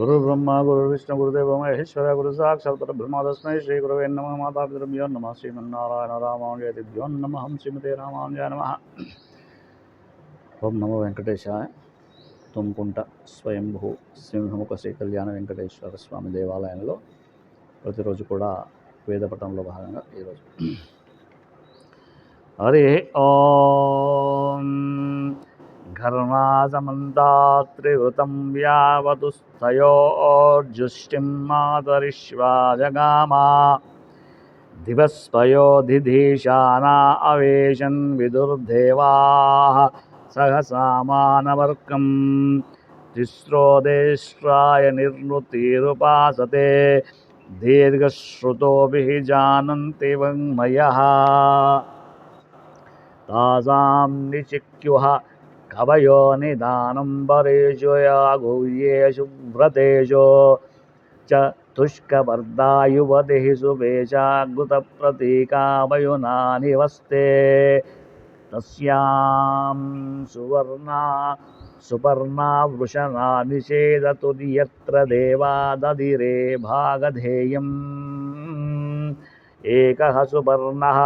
गुरुर्ब्रह्मा गुरुर्विष्णु गुरुदेवो महेश्वर गुरु साक्षात् परब्रह्म तस्मै श्री गुरवे नमः मातापितृभ्यो नमः श्रीमन्नारायण रामानुजयतिभ्यो नमः श्रीमते रामानुजाय नमः। ओम नमो वेंकटेशाय। తుమ్కుంట స్వయంభూ సింహముఖ శ్రీ కళ్యాణ వెంకటేశ్వర స్వామి దేవాలయంలో ప్రతిరోజు కూడా వేద పఠనంలో భాగంగా ఈరోజు హరి ఓం ఘర్మాసమంతాత్రివృతం వ్యావతుస్థయోర్జుష్టిం మాతరిష్వా జగామా దివస్పయోధిధీశానా అవేశన్ విదుర్దేవాః సహసామానవర్కం తిస్రోదేష్ట్రాయ నిర్వృతిరుపాసతే దీర్ఘశ్రుతోభిః జానంతి వాङ्మయః తాసాం నిచిక్యుః కవయో నిదానం పరేషు యాగుయ్యేషు వ్రతేషు చ తుష్కవర్ధాయువతిః సువేశాగృతప్రతీకామయునాని వస్తే తస్యాం సుపర్ణా వృషణా నిషేదతు యత్ర దేవా దదిరే భాగధేయం ఏకః సుపర్ణః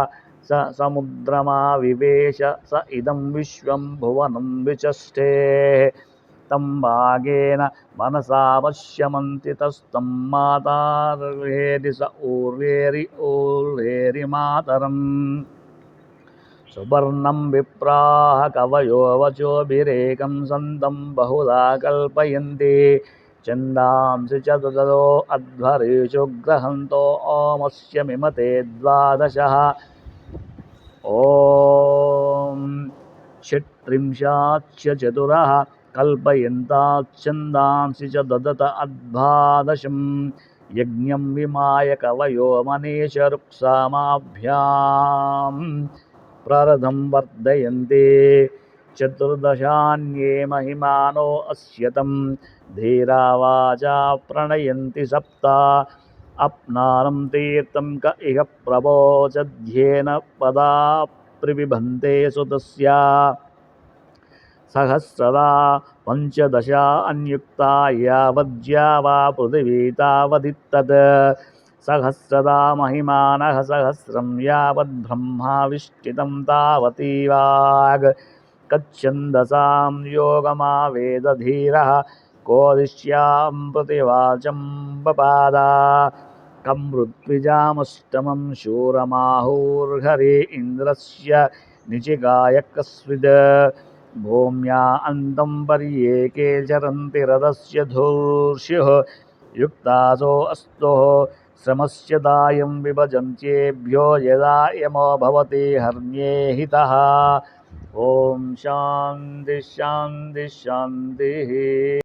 స సముద్రమా వివేశ స ఇదం విశ్వం భువనం విచష్టే తం భాగేన మనసా పశ్యమంతి తస్తం మాతార్హేరి స ఊర్వేరి మాతరం సుపర్ణం విప్రాః కవయో వచోభిరేకం సంతం బహుళా కల్పయంతి ఛందాంసి చ తదో అధ్వరేషు గ్రహంతో ఓమస్య మిమతే ద్వాదశః ఓం షట్త్రింశాచ్చ చతురః కల్పయంతాచ్ఛందాంసి చ దదత అద్వాదశం యజ్ఞం విమాయ కవయో మనీషరుక్సామాభ్యాం ప్రరథం వర్ధయంతి చతుర్దశాన్యే మహిమానో అస్యతం ధీరా వాచా ప్రణయంతి సప్త అప్నానం తీర్థం క ఇహ ప్రవోచధ్యేన పదా ప్రవిభంతే సుతస్య సహస్రదా పంచదశ అన్యుక్తా యావజ్జావా పృథివీ తావదిత్తత్ సహస్రదా మహిమానః సహస్రం యావద్బ్రహ్మా విష్టితం తావతీ వాగ్ కచ్ఛందసాం యోగమావేద ధీరః కోదిష్యాం ప్రతివాచం పపాద కం ఋత్విజామష్టమం శూరమాహుర్హరి ఇంద్రస్య నిచికాయ కస్విద్ భూమ్యా అంతం పర్యేకే చరంతి రథస్య ధూర్ష్యుః యుక్తాసో అస్తోః శ్రమస్య దాయం విభజంత్యేభ్యో యదా యమో భవతి హర్మ్యేహితః ఓం శాంతి శాంతి శాంతి।